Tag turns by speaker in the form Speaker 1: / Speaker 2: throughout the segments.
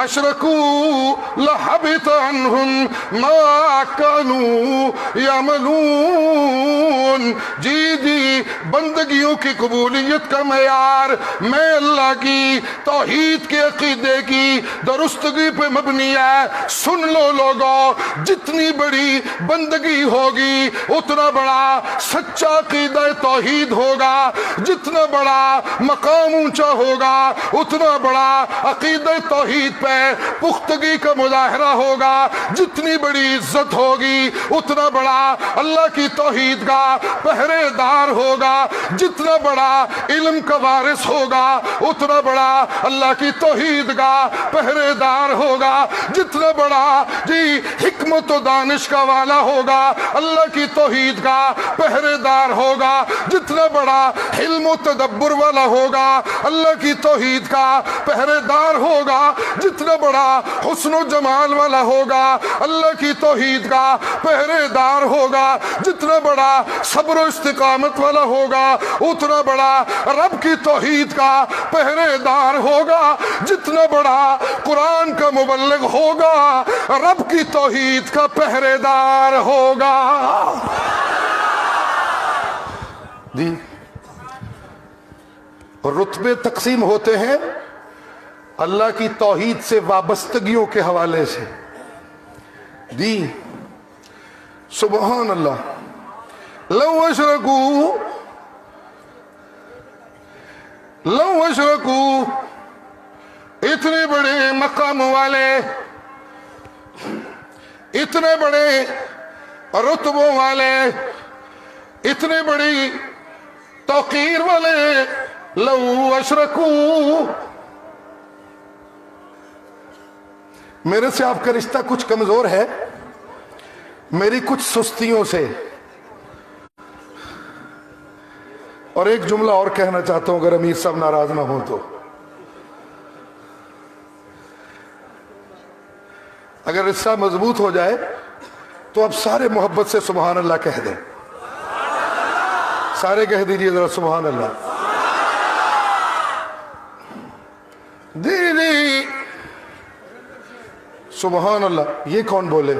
Speaker 1: अशरकू लहबित अन्हुम मा कानू यामलून। जी जी, बंदगियों की कबूलियत का मयार मैं अल्लाह की तौहीद के अकीदे की दुरुस्तगी पे मबनी है। सुन लो लोगों, जितनी बड़ी बंदगी होगी उतना बड़ा सच्चा अकीदा तौहीद होगा, जितना बड़ा मकाम ऊंचा होगा उतना बड़ा अकीदा तौहीद पे पुख्तगी का मुजाहरा होगा, जितनी बड़ी इज्जत होगी उतना बड़ा अल्लाह की तौहीद का पहरेदार होगा, जितना बड़ा इल्म का वारिस होगा उतना बड़ा अल्लाह की तौहीद का पहरेदार होगा, जितना बड़ा जी हिकमत व दानिश का वाला होगा अल्लाह की तौहीद का पहरेदार होगा, जितना बड़ा हिल्म व तदब्बुर वाला होगा अल्लाह की तौहीद का पहरेदार होगा, जितना बड़ा हुस्न व जमाल वाला होगा अल्लाह की तौहीद का पहरेदार होगा, जितना बड़ा सब्र व इस्तिकामत वाला होगा उतना बड़ा रब की तौहीद का पहरेदार होगा, जितना बड़ा कुरान का मुबल्लिग होगा रब की तौहीद का पहरेदार होगा। जी, रुतबे तकसीम होते हैं अल्लाह की तौहीद से वाबस्तगियों के हवाले से। जी सुबहान अल्लाह। लौ अशरकू, इतने बड़े मकाम वाले, इतने बड़े रुतबों वाले, इतने बड़ी तौकीर वाले, लौ अशरकू, मेरे से आपका रिश्ता कुछ कमजोर है, मेरी कुछ सुस्तियों से। और एक जुमला और कहना चाहता हूं, अगर अमीर साहब नाराज ना हो तो। अगर रिश्ता मजबूत हो जाए तो आप सारे मोहब्बत से सुबहान अल्लाह कह दें। सारे कह दीजिए जरा सुबहान अल्लाह। दीदी सुबहान अल्लाह। ये कौन बोले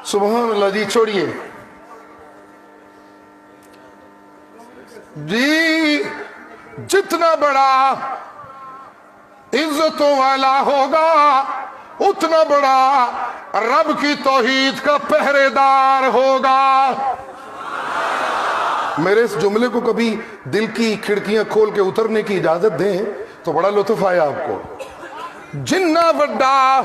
Speaker 1: सुबहान अल्लाह? जी छोड़िए जी। जितना बड़ा इज्जतों वाला होगा उतना बड़ा रब की तौहीद का पहरेदार होगा। मेरे इस जुमले को कभी दिल की खिड़कियां खोल के उतरने की इजाजत दें तो बड़ा लुत्फ आया आपको। जिन्ना वड्डा,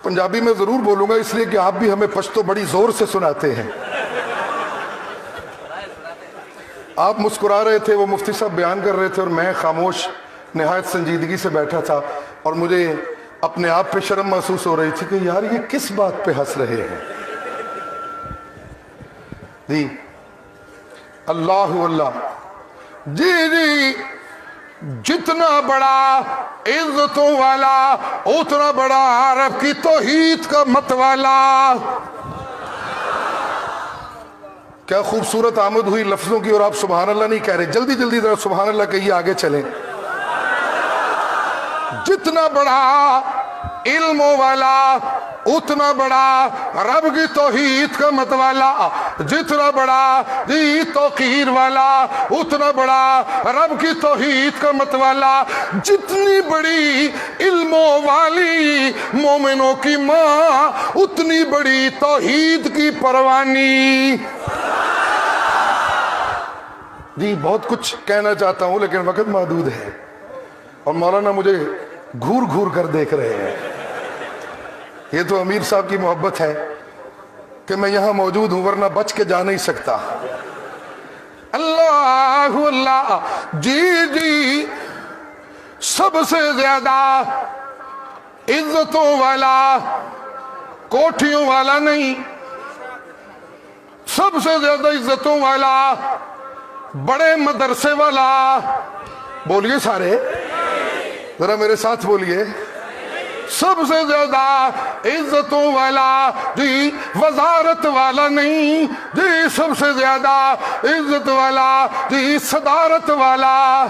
Speaker 1: पंजाबी में जरूर बोलूंगा इसलिए कि आप भी हमें पश्तो बड़ी जोर से सुनाते हैं। आप मुस्कुरा रहे थे, वो मुफ्ती साहब बयान कर रहे थे और मैं खामोश निहायत संजीदगी से बैठा था और मुझे अपने आप पे शर्म महसूस हो रही थी कि यार ये किस बात पे हंस रहे हैं। जी अल्लाह अल्लाह। जी जी, जितना बड़ा इज्जतों वाला उतना बड़ा रब की तौहीद का मतवाला। क्या खूबसूरत आमद हुई लफ्जों की और आप सुबहान अल्लाह नहीं कह रहे। जल्दी जल्दी जरा सुबहान अल्लाह कहिए, आगे चलें। जितना बड़ा इल्म वाला उतना बड़ा रब की तौहीद का मतवाला, जितना बड़ा जी तौकीर वाला उतना बड़ा रब की तौहीद का मतवाला। जितनी बड़ी इल्मों वाली मोमिनों की माँ उतनी बड़ी तौहीद की परवानी। जी बहुत कुछ कहना चाहता हूं लेकिन वक्त महदूद है और मौलाना मुझे घूर घूर कर देख रहे हैं। ये तो अमीर साहब की मोहब्बत है कि मैं यहां मौजूद हूं, वरना बच के जा नहीं सकता। अल्लाह अल्लाह। जी जी, सबसे ज्यादा इज्जतों वाला कोठियों वाला नहीं, सबसे ज्यादा इज्जतों वाला बड़े मदरसे वाला। बोलिए सारे, जरा मेरे साथ बोलिए। سب سے زیادہ عزتوں والا جی وزارت والا نہیں جی، سب سے زیادہ عزت والا جی صدارت والا.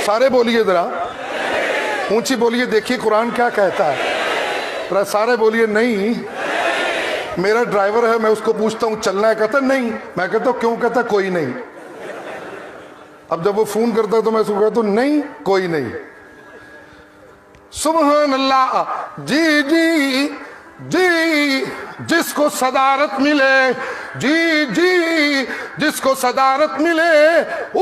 Speaker 1: سارے بولیے ذرا اونچی بولیے، دیکھیے قرآن کیا کہتا ہے. ذرا سارے بولیے نہیں. میرا ڈرائیور ہے، میں اس کو پوچھتا ہوں چلنا ہے، کہتا نہیں. میں کہتا ہوں کیوں؟ کہتا کوئی نہیں. اب جب وہ فون کرتا ہے تو میں اس کو کہتا ہوں نہیں کوئی نہیں. سبحان اللہ. جی جی جی جس کو صدارت ملے، جی جی جس کو صدارت ملے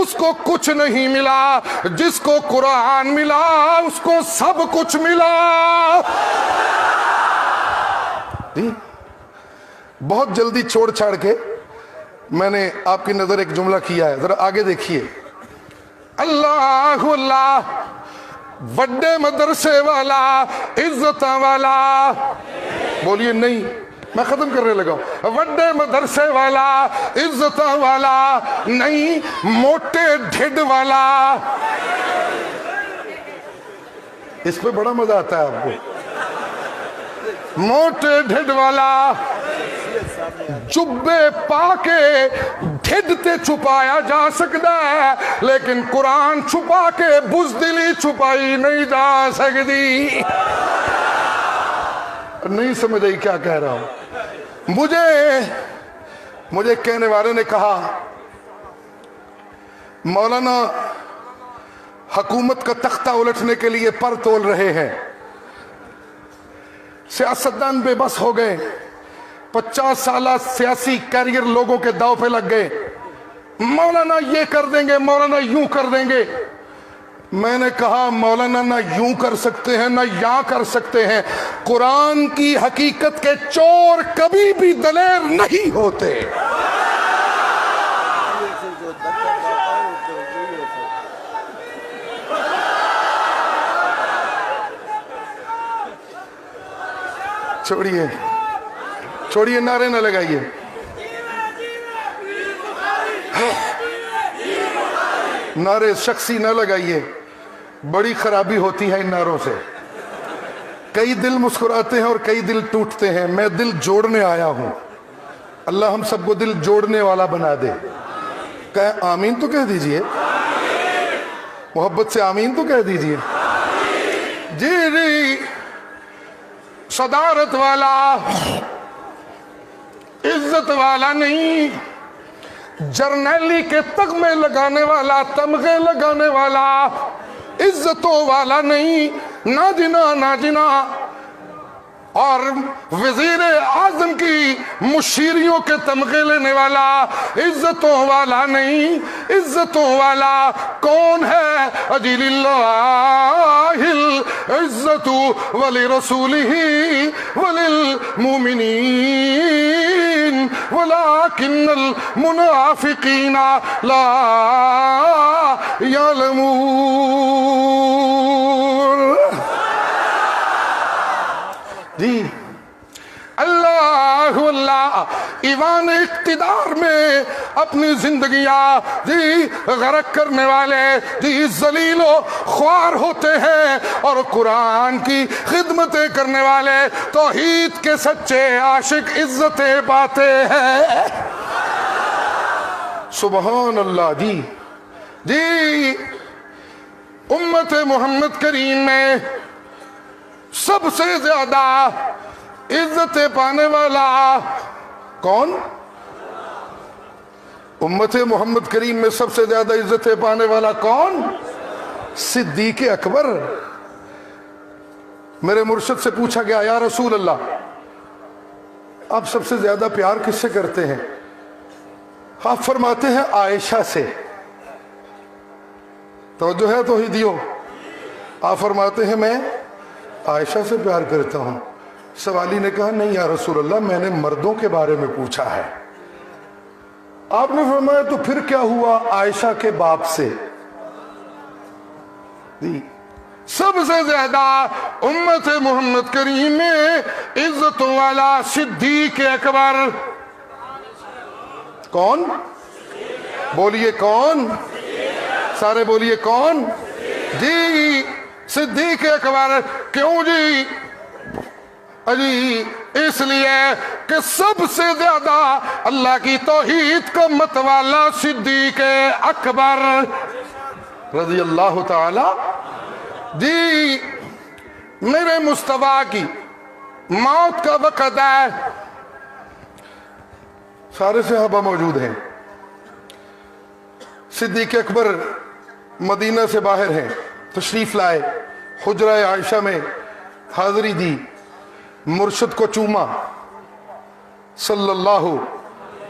Speaker 1: اس کو کچھ نہیں ملا، جس کو قرآن ملا اس کو سب کچھ ملا. جی بہت جلدی چھوڑ چھاڑ کے میں نے آپ کی نظر ایک جملہ کیا ہے، ذرا آگے دیکھیے. اللہ اللہ بڑے مدرسے والا، عزت والا. بولیے نہیں، میں ختم کرنے لگا ہوں. بڑے مدرسے والا، عزت والا نہیں، موٹے ڈھڈ والا. اس پہ بڑا مزہ آتا ہے آپ کو. موٹے ڈھڈ والا، جبے پا کے ڈھڈ تے چھپایا جا سکتا ہے، لیکن قرآن چھپا کے بزدلی چھپائی نہیں جا سکتی. نہیں سمجھ آئی کیا کہہ رہا ہوں. مجھے کہنے والے نے کہا مولانا حکومت کا تختہ الٹنے کے لیے پر تول رہے ہیں، سیاستدان بے بس ہو گئے، 50 سالہ سیاسی کیریئر لوگوں کے داؤ پہ لگ گئے. مولانا یہ کر دیں گے، مولانا یوں کر دیں گے. میں نے کہا مولانا نہ یوں کر سکتے ہیں نہ یاں کر سکتے ہیں. قرآن کی حقیقت کے چور کبھی بھی دلیر نہیں ہوتے. چھوڑیے نعرے نہ لگائیے. نعرے شخصی نہ لگائیے، بڑی خرابی ہوتی ہے ان نعروں سے. کئی دل مسکراتے ہیں اور کئی دل ٹوٹتے ہیں. میں دل جوڑنے آیا ہوں. اللہ ہم سب کو دل جوڑنے والا بنا دے. کہیں آمین تو کہہ دیجئے، محبت سے آمین تو کہہ دیجئے. جی جی صدارت والا، عزت والا نہیں، جرنیلی کے تغمے لگانے والا، تمغے لگانے والا، عزتوں والا نہیں، نہ جنا اور وزیر اعظم کی مشیریوں کے تمغے لینے والا. عزتوں والا نہیں. عزتوں والا کون ہے؟ اجل اللہ العزت ولرسولہ وللمؤمنین ولكن المنافقین لا يعلمون. جی اللہ ایوان اقتدار میں اپنی زندگیاں جی غرق کرنے والے جی ذلیل و خوار ہوتے ہیں، اور قرآن کی خدمتیں کرنے والے توحید کے سچے عاشق عزتیں پاتے ہیں. سبحان اللہ. جی جی امت محمد کریم میں سب سے زیادہ عزتیں پانے والا کون؟ امت محمد کریم میں سب سے زیادہ عزتیں پانے والا کون؟ صدیق اکبر. میرے مرشد سے پوچھا گیا یا رسول اللہ آپ سب سے زیادہ پیار کس سے کرتے ہیں؟ آپ فرماتے ہیں عائشہ سے. توجہ ہے توحیدیو. آپ فرماتے ہیں میں عائشہ سے پیار کرتا ہوں. سوالی نے کہا نہیں یا رسول اللہ میں نے مردوں کے بارے میں پوچھا ہے. آپ نے فرمایا تو پھر کیا ہوا عائشہ کے باپ سے؟ جی سب سے زیادہ امت محمد کریم میں عزتوں والا صدیق اکبر کون؟ بولیے کون؟ سارے بولیے کون؟ جی صدیق اکبر کیوں جی؟ اجی اس لیے کہ سب سے زیادہ اللہ کی توحید کا متوالا صدیق اکبر رضی اللہ تعالی۔ جی میرے مصطفیٰ کی موت کا وقت ہے، سارے صحابہ موجود ہیں، صدیق اکبر مدینہ سے باہر ہیں، تشریف لائے، حجرہ عائشہ میں حاضری دی، مرشد کو چوما صلی اللہ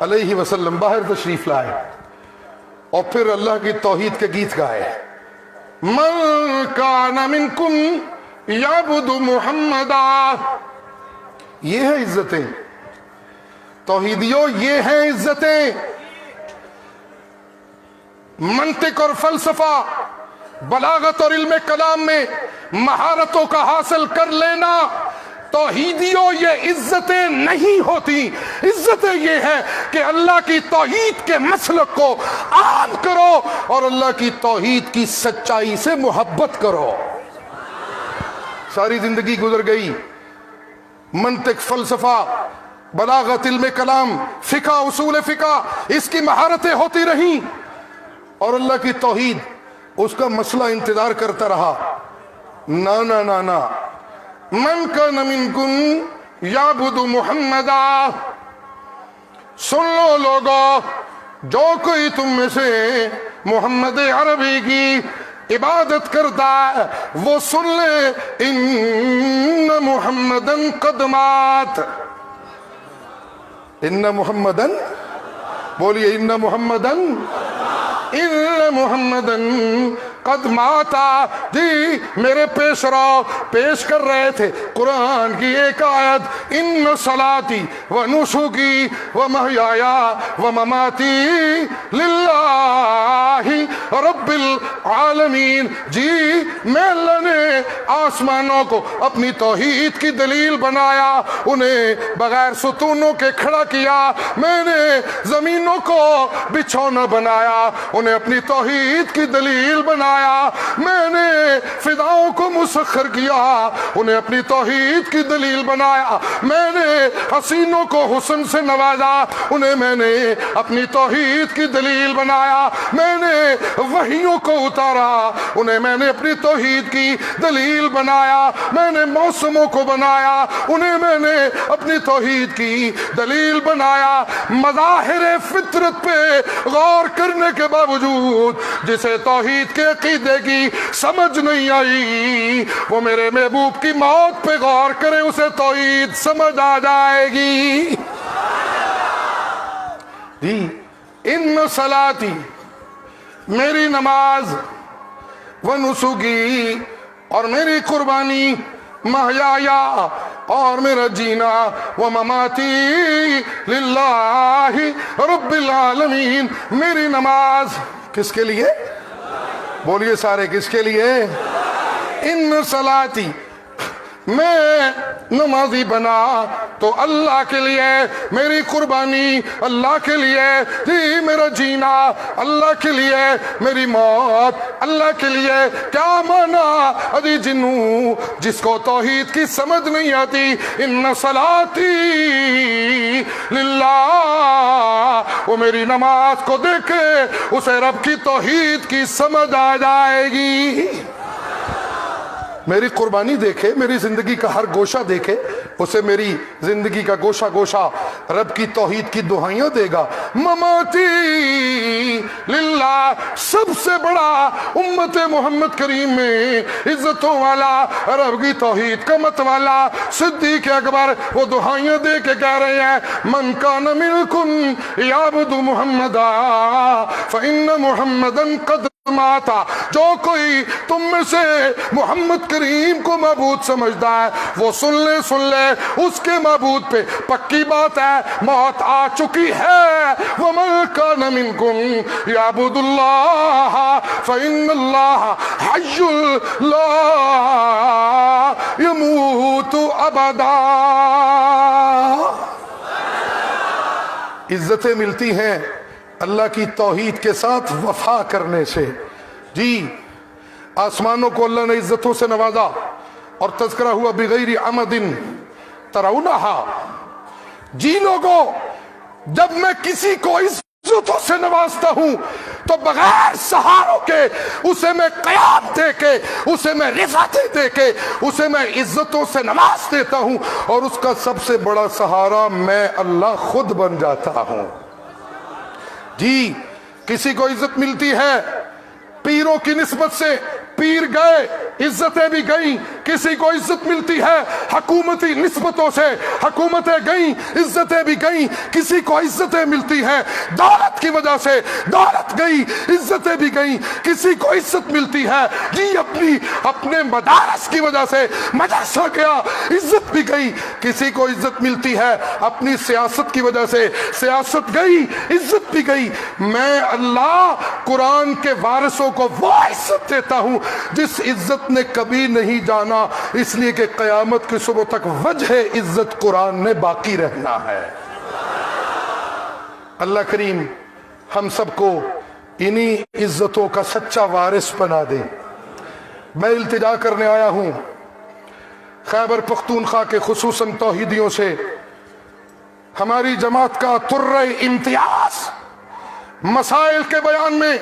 Speaker 1: علیہ وسلم، باہر تشریف لائے اور پھر اللہ کی توحید کے گیت گائے۔ من کان منکم یعبد محمدا، یہ ہے عزتیں توحیدیوں، یہ ہیں عزتیں۔ منطق اور فلسفہ، بلاغت اور علم کلام میں مہارتوں کا حاصل کر لینا توحیدیوں یہ عزتیں نہیں ہوتی۔ عزتیں یہ ہے کہ اللہ کی توحید کے مسلک کو عام کرو اور اللہ کی توحید کی سچائی سے محبت کرو۔ ساری زندگی گزر گئی، منطق، فلسفہ، بلاغت، علم کلام، فقہ، اصول فقہ، اس کی مہارتیں ہوتی رہیں اور اللہ کی توحید اس کا مسئلہ انتظار کرتا رہا۔ نا نا نا نا، من کان منکم یعبد محمدا، سن لو لوگو، جو کوئی تم میں سے محمد عربی کی عبادت کرتا ہے وہ سن لے، ان محمدن قد مات، ان محمدن، بولیے ان محمدن، ان محمدن قد ماتا۔ جی میرے پیش رو پیش کر رہے تھے قرآن کی ایک آیت، ان صلاتی و نسکی و محیایا و مماتی للہ رب العالمین۔ جی میں اللہ نے آسمانوں کو اپنی توحید کی دلیل بنایا، انہیں بغیر ستونوں کے کھڑا کیا، میں نے زمینوں کو بچھونا بنایا، انہیں اپنی توحید کی دلیل بنایا، میں نے فضاؤں کو مسخر کیا، انہیں اپنی توحید کی دلیل بنایا، میں نے حسینوں کو حسن سے نوازا، انہیں میں نے اپنی توحید کی دلیل بنایا، میں نے وحیوں کو اتارا، انہیں میں نے اپنی توحید کی دلیل بنایا، میں نے موسموں کو بنایا، انہیں میں نے اپنی توحید کی دلیل بنایا۔ مظاہر فطرت پہ غور کرنے کے باوجود جسے توحید کے عقیدے کی سمجھ نہیں آئی، وہ میرے محبوب کی موت پہ غور کرے، اسے توحید سمجھ آ جائے گی۔ جی ان صلاتی، میری نماز، و نسکی، اور میری قربانی، محیایا، اور میرا جینا، و مماتی للہ رب العالمین۔ میری نماز کس کے لیے؟ بولیے سارے، کس کے لیے؟ ان صلاتی، میں نمازی بنا تو اللہ کے لیے، میری قربانی اللہ کے لیے، جی میرا جینا اللہ کے لیے، میری موت اللہ کے لیے۔ کیا مانا ادی جنو جس کو توحید کی سمجھ نہیں آتی؟ ان صلاتی للہ، وہ میری نماز کو دیکھے اسے رب کی توحید کی سمجھ آ جائے گی۔ میری قربانی دیکھے، میری زندگی کا ہر گوشہ دیکھے، اسے میری زندگی کا گوشہ گوشہ رب کی توحید کی دعائیاں دے گا۔ مماتی للہ، سب سے بڑا امت محمد کریم میں عزتوں والا، رب کی توحید کا مت والا صدیق اکبر، وہ دعائیاں دے کے کہہ رہے ہیں، من کان منکم یعبد محمدا فإن محمدن قد ماتا۔ جو کوئی تم میں سے محمد کریم کو معبود سمجھتا ہے وہ سن لے اس کے معبود پہ پکی بات ہے، موت آ چکی ہے۔ وَمَن كَانَ مِنكُمْ يَعْبُدُ اللَّهَ فَإِنَّ اللَّهَ حَيٌّ لَا يَمُوتُ أَبَدًا۔ عزتیں ملتی ہیں اللہ کی توحید کے ساتھ وفا کرنے سے۔ جی आसमानों को अल्लाह ने इज्जतों से नवाजा और तज़किरा हुआ बिगैर अमदिन तरौनहा। जी लोगों, जब मैं किसी को इज्जतों से नवाजता हूं तो बगैर सहारों के उसे मैं क़याम दे के, उसे मैं रिफ़ातें दे के, उसे मैं इज्जतों से नवाज देता हूं और उसका सबसे बड़ा सहारा मैं अल्लाह खुद बन जाता हूं। जी, किसी को इज्जत मिलती है पीरों की निस्बत से, पीर गए इज्जतें भी गई। किसी को इज्जत मिलती है हकूमती निस्बतों से, हकूमतें गई इज्जतें भी गई। किसी को इज्जतें मिलती है दौलत की वजह से, दौलत गई इज्जतें भी गई। किसी को इज्जत मिलती है जी अपने मदारस की वजह से, मदरसा गया इज्जत भी गई। किसी को इज्जत मिलती है अपनी सियासत की वजह से, सियासत गई इज्जत भी गई। मैं अल्लाह कुरान के वारिसों को वो इज्जत देता हूं जिस इज्जत ने कभी नहीं जाना, इसलिए कि क़यामत की सुबह तक वजह इज्जत कुरान ने बाकी रहना है। अल्लाह करीम हम सबको इन्हीं इज्जतों का सच्चा वारिस बना दे। मैं इल्तिजा करने आया हूं खैबर पख्तूनख्वा के खुसूसन तौहीदियों से, हमारी जमात का तुर्रे इम्तियाज मसाइल के बयान में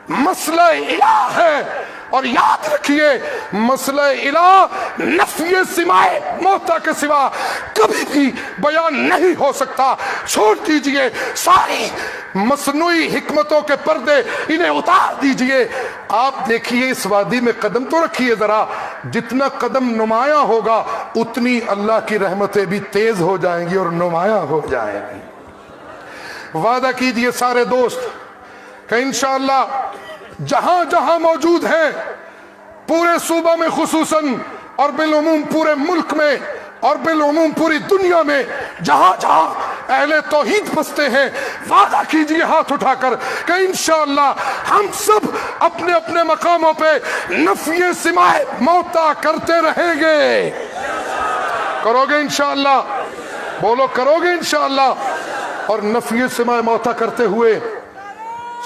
Speaker 1: मसला इलाह है। और याद रखिए, मसला इलाह नफ़ी सिमाए मौता के सिवा कभी भी बयान नहीं हो सकता। छोड़ दीजिए सारी मसनूई हिकमतों के पर्दे, इन्हें उतार दीजिए। आप देखिए इस वादी में कदम तो रखिए जरा, जितना कदम नुमाया होगा उतनी अल्लाह की रहमतें भी तेज हो जाएंगी और नुमाया हो जाएंगी। वादा कीजिए सारे दोस्त कि इंशाअल्लाह जहां जहां मौजूद है पूरे सूबा में खुसूसन और बिलउमूम पूरे मुल्क में और बिलउमूम पूरी दुनिया में जहां जहां अहले तौहीद बसते हैं, वादा कीजिए हाथ उठाकर कि इंशाअल्लाह हम सब अपने अपने मकामों पे नफ़ी सिमाए मौता करते रहेंगे। करोगे इंशाअल्लाह? बोलो करोगे इंशाअल्लाह? और नफ़ी सिमाए मौता करते हुए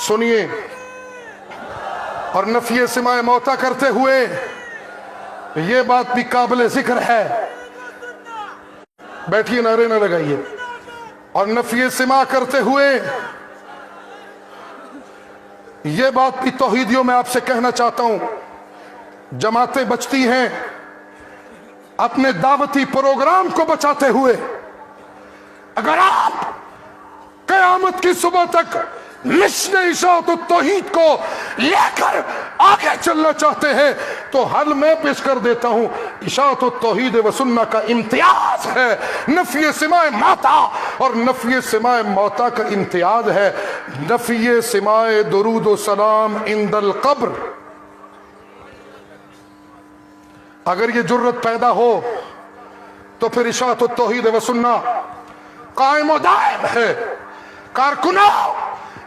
Speaker 1: सुनिए, और नफ़ी सिमाए मौता करते हुए ये बात भी काबिल जिक्र है, बैठिए नारे न लगाइए। और नफ़ी सिमा करते हुए ये बात भी तौहीदियों में आपसे कहना चाहता हूं, जमातें बचती हैं अपने दावती प्रोग्राम को बचाते हुए। अगर आप क़यामत की सुबह तक मिशन इशाअत तौहीद को लेकर आगे चलना चाहते हैं तो हल मैं पेश कर देता हूं। इशाअत तौहीद व सुन्ना का इम्तियाज है नफ़ी सिमाए मौता, और नफ़ी सिमाए मौता का इम्तियाज है नफ़ी सिमाए दुरूद व सलाम इंदल कब्र। अगर ये जुर्रत पैदा हो तो फिर इशाअत तौहीद व सुन्ना कायम व दायम है। कारकुनों,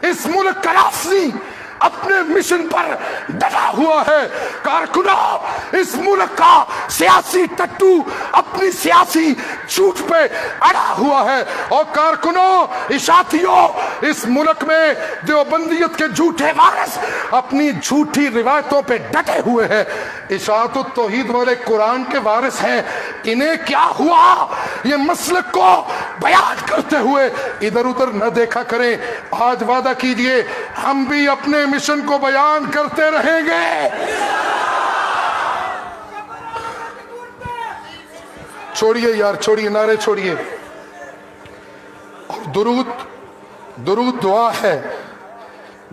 Speaker 1: इस मुल्क का लफ्ज़ी अपने मिशन पर डटा हुआ है। कारकुनों, इस मुल्क का सियासी टट्टू अपनी सियासी झूठ पे अड़ा हुआ है। और कारकुनों, इशातियों, इस मुल्क में देवबंदियत के झूठे वारिस अपनी झूठी रिवायतों पे डटे हुए हैं। इशाअत तौहीद वाले कुरान के वारिस हैं। इन्हें क्या हुआ, ये मसलक को बयान करते हुए इधर उधर न देखा करें। आज वादा कीजिए हम भी अपने मिशन को बयान करते रहेंगे। छोड़िए यार, छोड़िए नारे छोड़िए। और दुरूद दुआ है।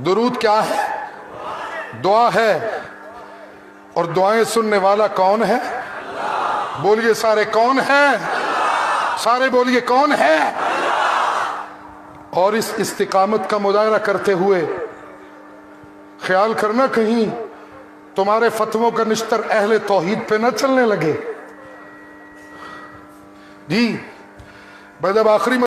Speaker 1: दुरूद क्या है? दुआ है। और दुआएं सुनने वाला कौन है? बोलिए सारे, कौन है? सारे बोलिए कौन है? और इस इस्तिकामत का मुजाहरा करते हुए ख्याल करना कहीं तुम्हारे फतवों का निश्तर अहले तौहीद पे न चलने लगे। जी, जब आखिरी